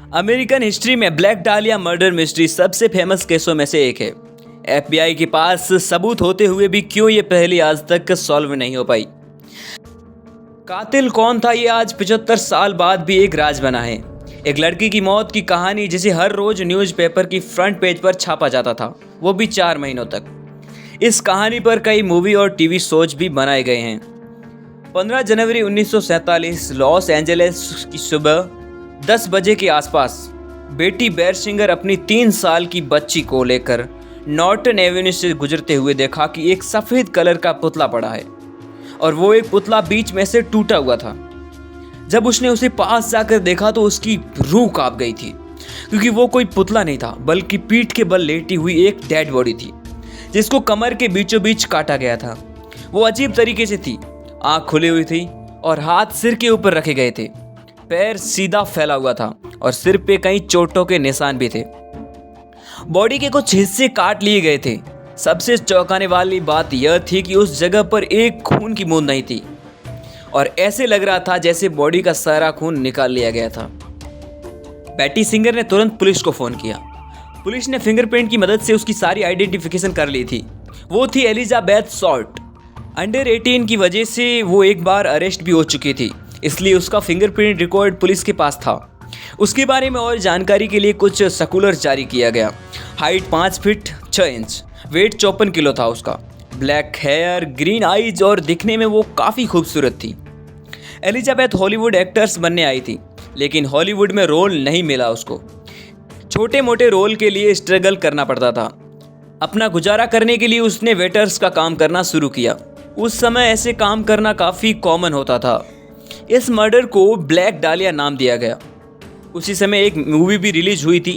American history में black डालिया murder mystery सबसे फेमस केसों में से एक है। एफबीआई के पास सबूत होते हुए भी क्यों ये पहेली आज तक सॉल्व नहीं हो पाई। कातिल कौन था, ये आज 75 साल बाद भी एक राज बना है। एक लड़की की मौत की कहानी जिसे हर रोज न्यूज़पेपर की फ्रंट पेज पर छापा जाता था, वो भी 4 महीनों तक। इस कहानी पर कई मूवी और टीवी शोज भी बनाए गए हैं। 15 जनवरी 1947 लॉस एंजलिस की सुबह 10 बजे के आसपास बेटी बेरशिंगर अपनी 3 साल की बच्ची को लेकर नॉर्टन एवेन्यू से गुजरते हुए देखा कि एक सफ़ेद कलर का पुतला पड़ा है और वो एक पुतला बीच में से टूटा हुआ था। जब उसने उसे पास जाकर देखा तो उसकी रूह कांप गई थी, क्योंकि वो कोई पुतला नहीं था बल्कि पीठ के बल लेटी हुई एक डेड बॉडी थी जिसको कमर के बीचों बीच काटा गया था। वो अजीब तरीके से थी, आँख खुली हुई थी और हाथ सिर के ऊपर रखे गए थे। पैर सीधा फैला हुआ था और सिर पे कई चोटों के निशान भी थे। बॉडी के कुछ हिस्से काट लिए गए थे। सबसे चौंकाने वाली बात यह थी कि उस जगह पर एक खून की बूंद नहीं थी और ऐसे लग रहा था जैसे बॉडी का सारा खून निकाल लिया गया था। बेटी सिंगर ने तुरंत पुलिस को फ़ोन किया। पुलिस ने फिंगरप्रिंट की मदद से उसकी सारी आइडेंटिफिकेशन कर ली थी। वो थी एलिजाबेथ शॉर्ट। अंडर 18 की वजह से वो एक बार अरेस्ट भी हो चुकी थी, इसलिए उसका फिंगरप्रिंट रिकॉर्ड पुलिस के पास था। उसके बारे में और जानकारी के लिए कुछ सर्कुलर जारी किया गया। Height 5 feet 6 inch, weight 54 kilo था उसका, ब्लैक हेयर, ग्रीन आईज और दिखने में वो काफ़ी खूबसूरत थी। एलिजाबेथ हॉलीवुड एक्टर्स बनने आई थी, लेकिन हॉलीवुड में रोल नहीं मिला उसको। छोटे मोटे रोल के लिए स्ट्रगल करना पड़ता था। अपना गुजारा करने के लिए उसने वेटर्स का काम करना शुरू किया। उस समय ऐसे काम करना काफ़ी कॉमन होता था। इस मर्डर को ब्लैक डालिया नाम दिया गया। उसी समय एक मूवी भी रिलीज हुई थी,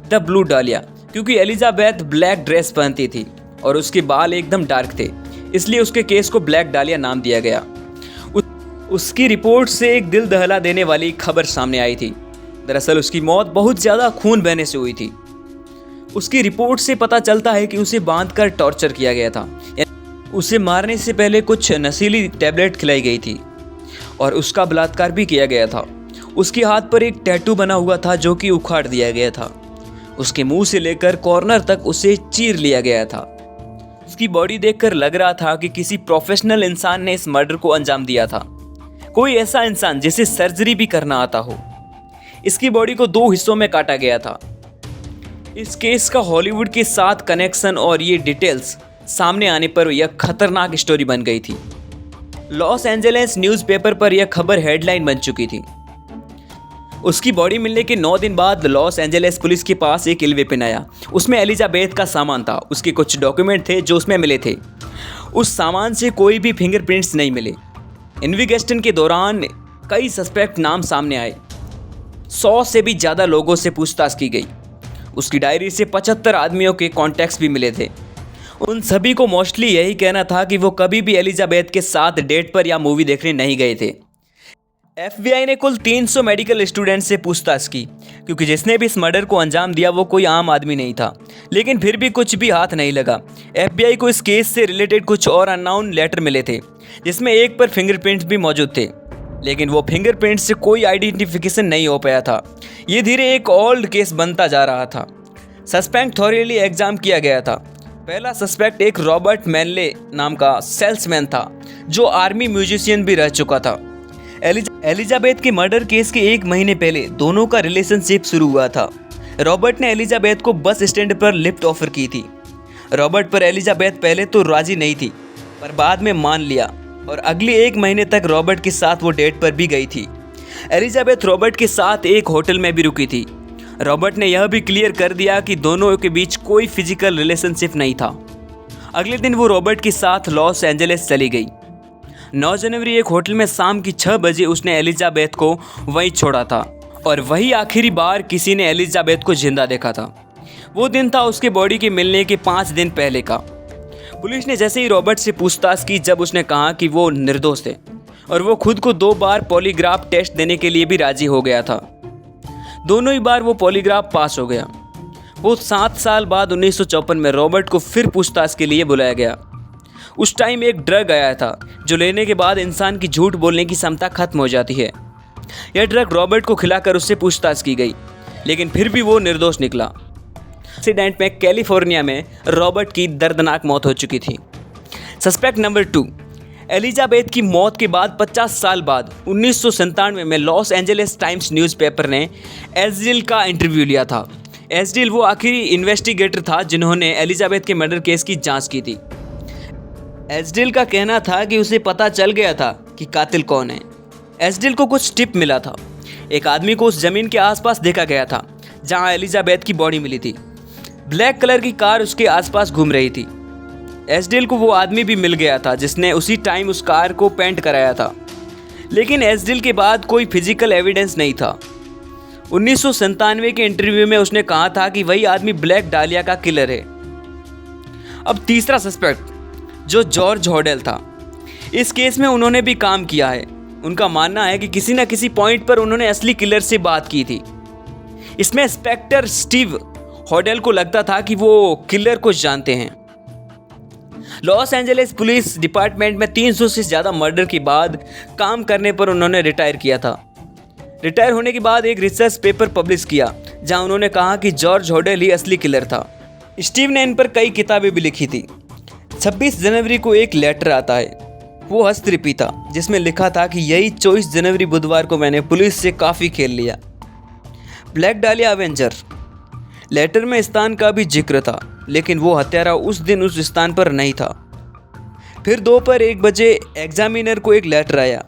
द ब्लू डालिया, क्योंकि एलिजाबेथ ब्लैक ड्रेस पहनती थी और उसके बाल एकदम डार्क थे, इसलिए उसके केस को ब्लैक डालिया नाम दिया गया। उसकी रिपोर्ट से एक दिल दहला देने वाली खबर सामने आई थी। दरअसल उसकी मौत बहुत ज़्यादा खून बहने से हुई थी। उसकी रिपोर्ट से पता चलता है कि उसे बांधकर टॉर्चर किया गया था। उसे मारने से पहले कुछ नशीली टैबलेट खिलाई गई थी और उसका बलात्कार भी किया गया था। उसके हाथ पर एक टैटू बना हुआ था जो कि उखाड़ दिया गया था। उसके मुंह से लेकर कॉर्नर तक उसे चीर लिया गया था। उसकी बॉडी देखकर लग रहा था कि किसी प्रोफेशनल इंसान ने इस मर्डर को अंजाम दिया था, कोई ऐसा इंसान जिसे सर्जरी भी करना आता हो। इसकी बॉडी को 2 हिस्सों में काटा गया था। इस केस का हॉलीवुड के साथ कनेक्शन और ये डिटेल्स सामने आने पर यह खतरनाक स्टोरी बन गई थी। लॉस एंजलिस न्यूज़पेपर पर यह खबर हेडलाइन बन चुकी थी। उसकी बॉडी मिलने के 9 दिन बाद लॉस एंजलिस पुलिस के पास एक इल्वेपिन आया। उसमें एलिजाबेथ का सामान था, उसके कुछ डॉक्यूमेंट थे जो उसमें मिले थे। उस सामान से कोई भी फिंगरप्रिंट्स नहीं मिले। इन्वेस्टिगेशन के दौरान कई सस्पेक्ट नाम सामने आए। 100 से भी ज़्यादा लोगों से पूछताछ की गई। उसकी डायरी से 75 आदमियों के कॉन्टैक्ट्स भी मिले थे। उन सभी को मोस्टली यही कहना था कि वो कभी भी एलिजाबेथ के साथ डेट पर या मूवी देखने नहीं गए थे। एफबीआई ने कुल 300 मेडिकल स्टूडेंट्स से पूछताछ की, क्योंकि जिसने भी इस मर्डर को अंजाम दिया वो कोई आम आदमी नहीं था। लेकिन फिर भी कुछ भी हाथ नहीं लगा। एफबीआई को इस केस से रिलेटेड कुछ और अननोन लेटर मिले थे, जिसमें एक पर फिंगरप्रिंट्स भी मौजूद थे, लेकिन वो फिंगरप्रिंट्स से कोई आइडेंटिफिकेशन नहीं हो पाया था। ये धीरे एक ओल्ड केस बनता जा रहा था। सस्पेक्ट थॉरली एग्जाम किया गया था। पहला सस्पेक्ट एक रॉबर्ट मैनले नाम का सेल्समैन था, जो आर्मी म्यूजिशियन भी रह चुका था। एलिजाबेथ के मर्डर केस के 1 महीने पहले दोनों का रिलेशनशिप शुरू हुआ था। रॉबर्ट ने एलिजाबेथ को बस स्टैंड पर लिफ्ट ऑफर की थी। रॉबर्ट पर एलिजाबेथ पहले तो राजी नहीं थी, पर बाद में मान लिया और अगले 1 महीने तक रॉबर्ट के साथ वो डेट पर भी गई थी। एलिजाबेथ रॉबर्ट के साथ एक होटल में भी रुकी थी। रॉबर्ट ने यह भी क्लियर कर दिया कि दोनों के बीच कोई फिजिकल रिलेशनशिप नहीं था। अगले दिन वो रॉबर्ट के साथ लॉस एंजलिस चली गई। 9 जनवरी एक होटल में शाम की 6 बजे उसने एलिजाबेथ को वहीं छोड़ा था और वही आखिरी बार किसी ने एलिजाबेथ को जिंदा देखा था। वो दिन था उसके बॉडी के मिलने के 5 दिन पहले का। पुलिस ने जैसे ही रॉबर्ट से पूछताछ की, जब उसने कहा कि वो निर्दोष थे और वो खुद को 2 बार पॉलीग्राफ टेस्ट देने के लिए भी राजी हो गया था। दोनों ही बार वो पॉलीग्राफ पास हो गया। वो 7 साल बाद 1954 में रॉबर्ट को फिर पूछताछ के लिए बुलाया गया। उस टाइम एक ड्रग आया था जो लेने के बाद इंसान की झूठ बोलने की क्षमता खत्म हो जाती है। यह ड्रग रॉबर्ट को खिलाकर उससे पूछताछ की गई। लेकिन फिर भी वो निर्दोष निकला। एक्सीडेंट में कैलिफोर्निया में रॉबर्ट की दर्दनाक मौत हो चुकी थी। सस्पेक्ट नंबर 2, एलिजाबेथ की मौत के बाद 50 साल बाद 1997 में लॉस एंजलिस टाइम्स न्यूज़पेपर ने एस्डिल का इंटरव्यू लिया था। एस्डिल वो आखिरी इन्वेस्टिगेटर था जिन्होंने एलिजाबेथ के मर्डर केस की जांच की थी। एस्डिल का कहना था कि उसे पता चल गया था कि कातिल कौन है। एस्डिल को कुछ टिप मिला था। एक आदमी को उस जमीन के आसपास देखा गया था जहां एलिजाबेथ की बॉडी मिली थी। ब्लैक कलर की कार उसके आसपास घूम रही थी। एस्डिल को वो आदमी भी मिल गया था जिसने उसी टाइम उस कार को पेंट कराया था, लेकिन एस्डिल के बाद कोई फिजिकल एविडेंस नहीं था। 1997 के इंटरव्यू में उसने कहा था कि वही आदमी ब्लैक डालिया का किलर है। अब तीसरा सस्पेक्ट जो जॉर्ज हॉडेल था, इस केस में उन्होंने भी काम किया है। उनका मानना है कि किसी न किसी पॉइंट पर उन्होंने असली किलर से बात की थी। इसमें इंस्पेक्टर स्टीव हॉडेल को लगता था कि वो किलर को जानते हैं। लॉस एंजलिस पुलिस डिपार्टमेंट में 300 से ज़्यादा मर्डर के बाद काम करने पर उन्होंने रिटायर किया था। रिटायर होने के बाद एक रिसर्च पेपर पब्लिश किया जहां उन्होंने कहा कि जॉर्ज हॉडेल ही असली किलर था। स्टीव ने इन पर कई किताबें भी लिखी थी। 26 जनवरी को एक लेटर आता है, वो हस्तलिपि था जिसमें लिखा था कि यही 24 जनवरी बुधवार को मैंने पुलिस से काफ़ी खेल लिया। ब्लैक डालिया अवेंजर लेटर में स्थान का भी जिक्र था, लेकिन वो हत्यारा उस दिन उस स्थान पर नहीं था। फिर दोपहर 1 बजे एग्जामिनर को एक लेटर आया।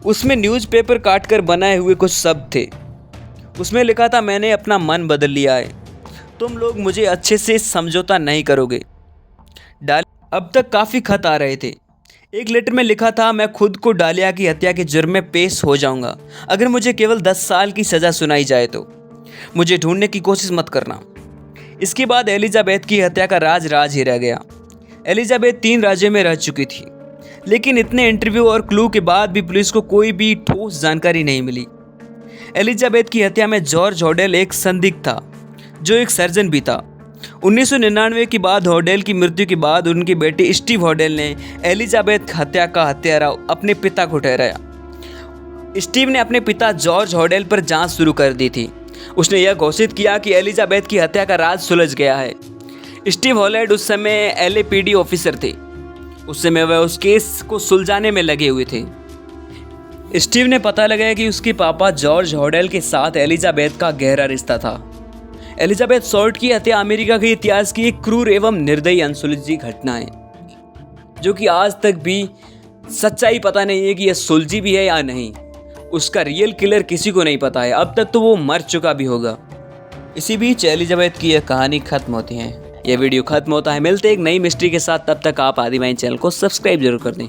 उसमें न्यूज़पेपर काट कर बनाए हुए कुछ शब्द थे। उसमें लिखा था, मैंने अपना मन बदल लिया है, तुम लोग मुझे अच्छे से समझौता नहीं करोगे। अब तक काफ़ी खत आ रहे थे। एक लेटर में लिखा था, मैं खुद को डालिया की हत्या के जुर्म में पेश हो जाऊंगा अगर मुझे केवल 10 साल की सज़ा सुनाई जाए तो मुझे ढूंढने की कोशिश मत करना। इसके बाद एलिजाबेथ की हत्या का राज ही रह गया। एलिजाबेथ 3 राज्यों में रह चुकी थी, लेकिन इतने इंटरव्यू और क्लू के बाद भी पुलिस को कोई भी ठोस जानकारी नहीं मिली। एलिजाबेथ की हत्या में जॉर्ज हॉडेल एक संदिग्ध था जो एक सर्जन भी था। 1999 के बाद हॉडेल की मृत्यु के बाद उनके बेटे स्टीव हॉडेल ने एलिजाबेथ हत्या का हत्यारा अपने पिता को ठहराया। स्टीव ने अपने पिता जॉर्ज हॉडेल पर जांच शुरू कर दी थी। उसने यह घोषित किया कि एलिजाबेथ की हत्या का राज सुलझ गया है। स्टीव हॉलेड उस समय LAPD ऑफिसर थे। उस समय वह उस केस को सुलझाने में लगे हुए थे। स्टीव ने पता लगाया कि उसके पापा जॉर्ज हॉडेल के साथ एलिजाबेथ का गहरा रिश्ता था। एलिजाबेथ शॉर्ट की हत्या अमेरिका के इतिहास की एक क्रूर एवं निर्दयी अनसुलझी घटना है, जो कि आज तक भी सच्चाई पता नहीं है कि यह सुलझी भी है या नहीं। उसका रियल किलर किसी को नहीं पता है। अब तक तो वो मर चुका भी होगा। इसी बीच एलिजाबेथ की यह कहानी खत्म होती है। यह वीडियो खत्म होता है। मिलते एक नई मिस्ट्री के साथ, तब तक आप आदिमाइन चैनल को सब्सक्राइब जरूर कर दें।